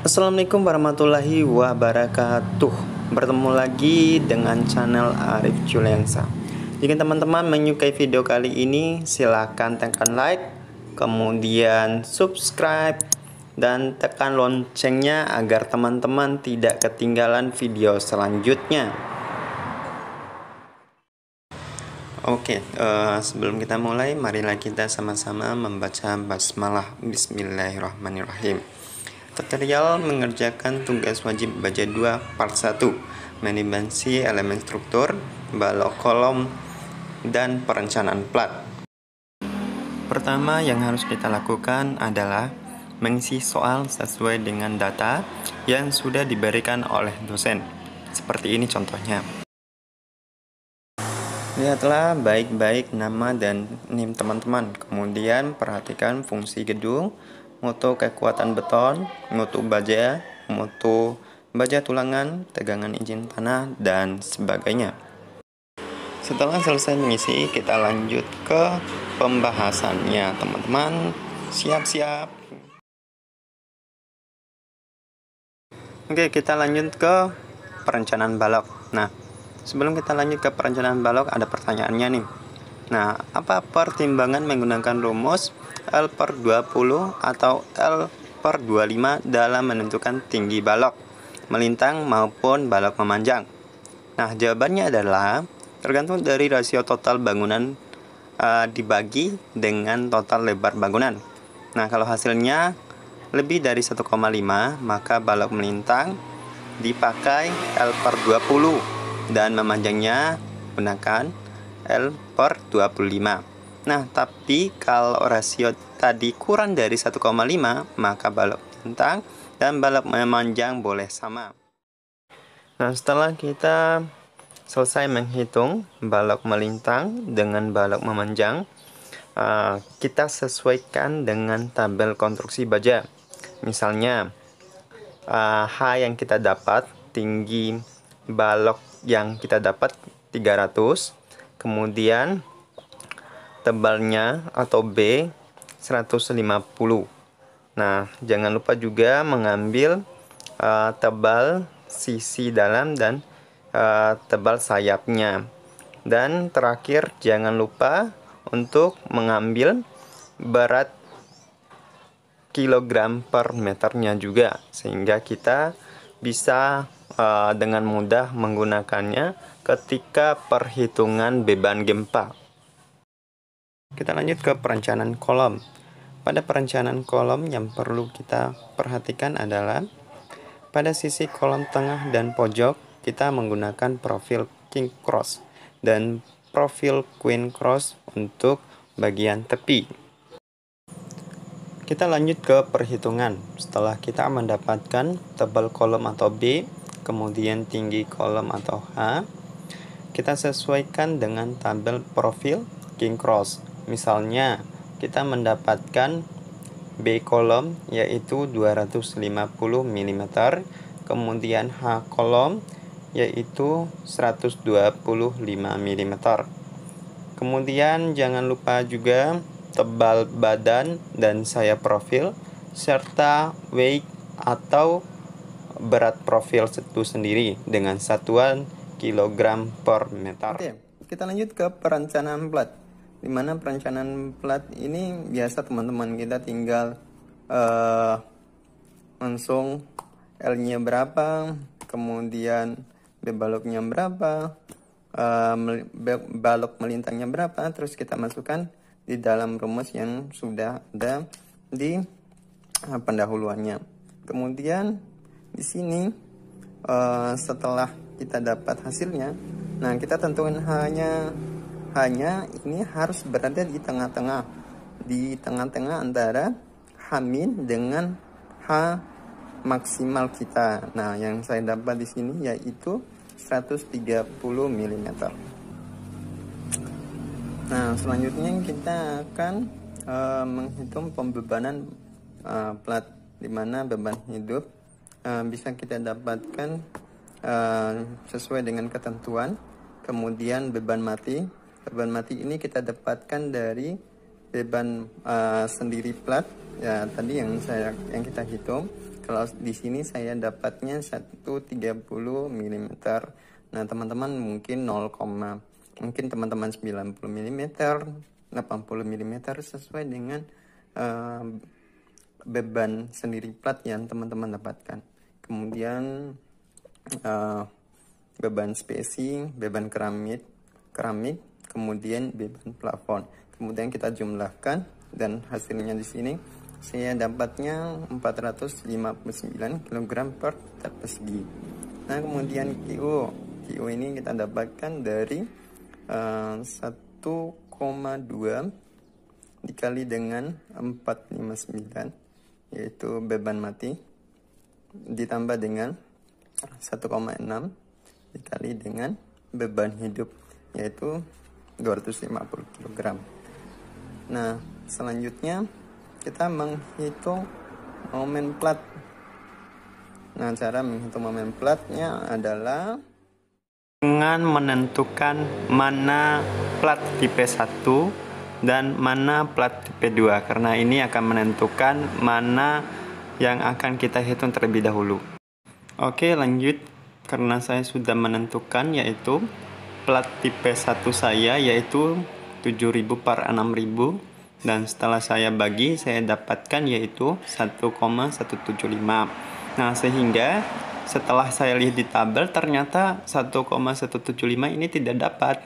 Assalamualaikum warahmatullahi wabarakatuh. Bertemu lagi dengan channel Arif Juliansa. Jika teman-teman menyukai video kali ini, silahkan tekan like, kemudian subscribe, dan tekan loncengnya agar teman-teman tidak ketinggalan video selanjutnya. Oke, sebelum kita mulai, marilah kita sama-sama membaca basmalah. Bismillahirrahmanirrahim. Tutorial mengerjakan tugas wajib baca 2 part 1, menimbangsi elemen struktur, balok kolom, dan perencanaan plat. Pertama yang harus kita lakukan adalah mengisi soal sesuai dengan data yang sudah diberikan oleh dosen. Seperti ini contohnya. Lihatlah baik-baik nama dan NIM teman-teman. Kemudian perhatikan fungsi gedung, mutu kekuatan beton, mutu baja tulangan, tegangan izin tanah, dan sebagainya. Setelah selesai mengisi, kita lanjut ke pembahasannya, teman-teman. Siap-siap. Oke, kita lanjut ke perencanaan balok. Nah, sebelum kita lanjut ke perencanaan balok, ada pertanyaannya nih. Nah, apa pertimbangan menggunakan rumus L per 20 atau L per 25 dalam menentukan tinggi balok melintang maupun balok memanjang? Nah, jawabannya adalah tergantung dari rasio total bangunan dibagi dengan total lebar bangunan. Nah, kalau hasilnya lebih dari 1,5, maka balok melintang dipakai L per 20 dan memanjangnya gunakan L per 25. Nah, tapi kalau rasio tadi kurang dari 1,5, maka balok melintang dan balok memanjang boleh sama. Nah, setelah kita selesai menghitung balok melintang dengan balok memanjang, kita sesuaikan dengan tabel konstruksi baja. Misalnya, H yang kita dapat, tinggi balok yang kita dapat 300, kemudian tebalnya atau B 150. Nah, jangan lupa juga mengambil tebal sisi dalam dan tebal sayapnya. Dan terakhir, jangan lupa untuk mengambil berat kilogram per meternya juga, sehingga kita bisa dengan mudah menggunakannya ketika perhitungan beban gempa. Kita lanjut ke perencanaan kolom. Pada perencanaan kolom yang perlu kita perhatikan adalah pada sisi kolom tengah dan pojok kita menggunakan profil king cross dan profil queen cross untuk bagian tepi. Kita lanjut ke perhitungan. Setelah kita mendapatkan tebal kolom atau B, kemudian tinggi kolom atau H, kita sesuaikan dengan tabel profil king cross. Misalnya, kita mendapatkan B kolom yaitu 250 mm, kemudian H kolom yaitu 125 mm. Kemudian jangan lupa juga tebal badan dan sayap profil, serta weight atau berat profil itu sendiri dengan satuan kilogram per meter. Oke, kita lanjut ke perencanaan plat. Dimana perencanaan plat ini biasa teman-teman kita tinggal langsung L-nya berapa, kemudian B baloknya berapa, balok melintangnya berapa, terus kita masukkan di dalam rumus yang sudah ada di pendahuluannya. Kemudian di sini setelah kita dapat hasilnya, nah kita tentukan hanya ini harus berada di tengah-tengah antara H- dengan H maksimal kita. Nah, yang saya dapat di sini yaitu 130 mm. Nah, selanjutnya kita akan menghitung pembebanan plat, di mana beban hidup bisa kita dapatkan sesuai dengan ketentuan. Kemudian beban mati ini kita dapatkan dari beban sendiri plat ya tadi yang kita hitung. Kalau di sini saya dapatnya 130 mm. Nah, teman-teman mungkin 0, mungkin teman-teman 90 mm, 80 mm sesuai dengan beban sendiri plat yang teman-teman dapatkan. Kemudian beban spacing, beban keramik, kemudian beban plafon. Kemudian kita jumlahkan dan hasilnya di sini saya dapatnya 459 kg per meter persegi. Nah, kemudian QO ini kita dapatkan dari 1,2 dikali dengan 459, yaitu beban mati, ditambah dengan 1,6 dikali dengan beban hidup, yaitu 250 kg. Nah, selanjutnya kita menghitung momen plat. Nah, cara menghitung momen platnya adalah dengan menentukan mana plat tipe 1 dan mana plat tipe 2, karena ini akan menentukan mana yang akan kita hitung terlebih dahulu. Oke, lanjut. Karena saya sudah menentukan, yaitu plat tipe 1 saya yaitu 7.000 per 6.000, dan setelah saya bagi saya dapatkan yaitu 1,175. Nah, sehingga setelah saya lihat di tabel ternyata 1,175 ini tidak dapat.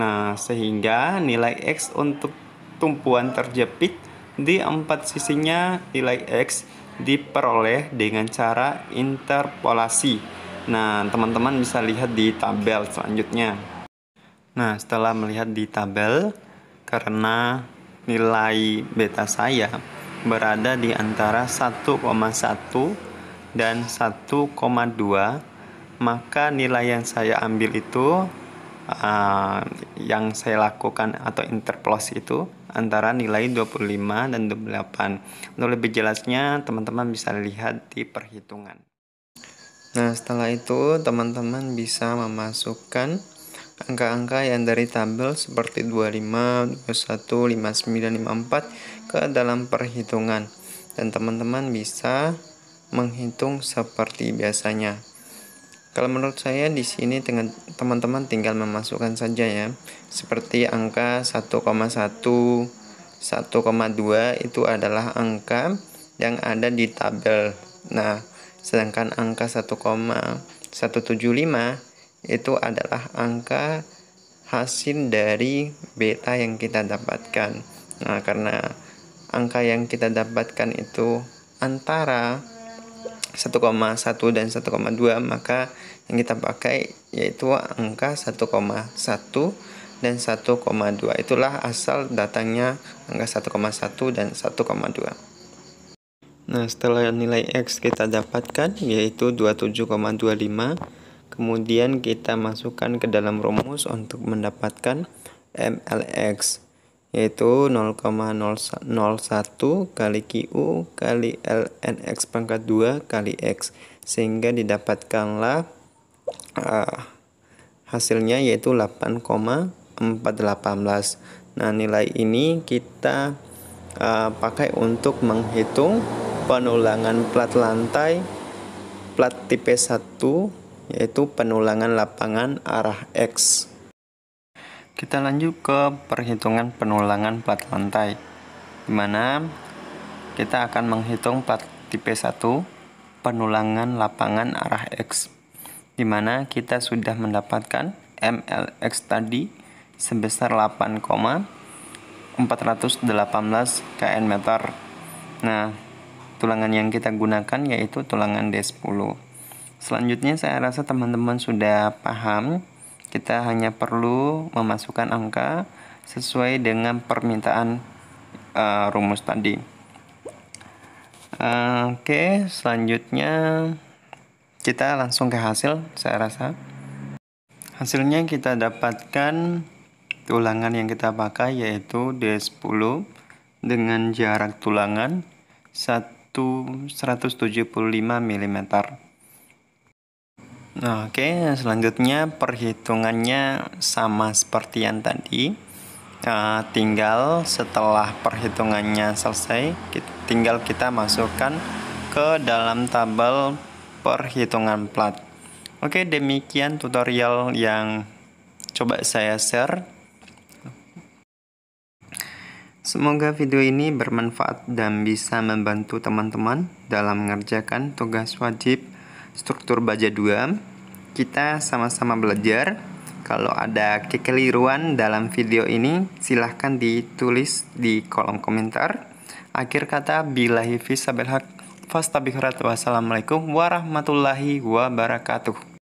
Nah, sehingga nilai X untuk tumpuan terjepit di 4 sisinya, nilai X diperoleh dengan cara interpolasi. Nah, teman-teman bisa lihat di tabel selanjutnya. Nah, setelah melihat di tabel, karena nilai beta saya berada di antara 1,1 dan 1,2, maka nilai yang saya ambil itu yang saya lakukan atau interpolasi itu antara nilai 25 dan 28. Untuk lebih jelasnya teman-teman bisa lihat di perhitungan. Nah, setelah itu teman-teman bisa memasukkan angka-angka yang dari tabel seperti 25, 21, 59, 54 ke dalam perhitungan, dan teman-teman bisa menghitung seperti biasanya. Kalau menurut saya di sini teman-teman tinggal memasukkan saja ya, seperti angka 1,1, 1,2 itu adalah angka yang ada di tabel. Nah, sedangkan angka 1,175 itu adalah angka hasil dari beta yang kita dapatkan. Nah, karena angka yang kita dapatkan itu antara 1,1 dan 1,2, maka yang kita pakai yaitu angka 1,1 dan 1,2. Itulah asal datangnya angka 1,1 dan 1,2. Nah, setelah nilai X kita dapatkan yaitu 27,25, kemudian kita masukkan ke dalam rumus untuk mendapatkan MLX, yaitu 0,001 kali QU kali ln X pangkat 2 kali X, sehingga didapatkanlah hasilnya yaitu 8,418. Nah, nilai ini kita pakai untuk menghitung penulangan plat lantai plat tipe 1, yaitu penulangan lapangan arah X. Kita lanjut ke perhitungan penulangan plat lantai, di mana kita akan menghitung plat tipe 1 penulangan lapangan arah X, di mana kita sudah mendapatkan MLX tadi sebesar 8,418 kN meter. Nah, tulangan yang kita gunakan yaitu tulangan D10. Selanjutnya saya rasa teman-teman sudah paham. Kita hanya perlu memasukkan angka sesuai dengan permintaan rumus tadi. Oke, selanjutnya kita langsung ke hasil. Saya rasa hasilnya kita dapatkan tulangan yang kita pakai yaitu D10 dengan jarak tulangan 175 mm. Nah, oke, selanjutnya perhitungannya sama seperti yang tadi. Tinggal setelah perhitungannya selesai, tinggal kita masukkan ke dalam tabel perhitungan plat. Oke, demikian tutorial yang coba saya share. Semoga video ini bermanfaat dan bisa membantu teman-teman dalam mengerjakan tugas wajib struktur baja 2. Kita sama-sama belajar. Kalau ada kekeliruan dalam video ini, silahkan ditulis di kolom komentar. Akhir kata, billahi fi sabil haq, fastabikharat. Wassalamualaikum warahmatullahi wabarakatuh.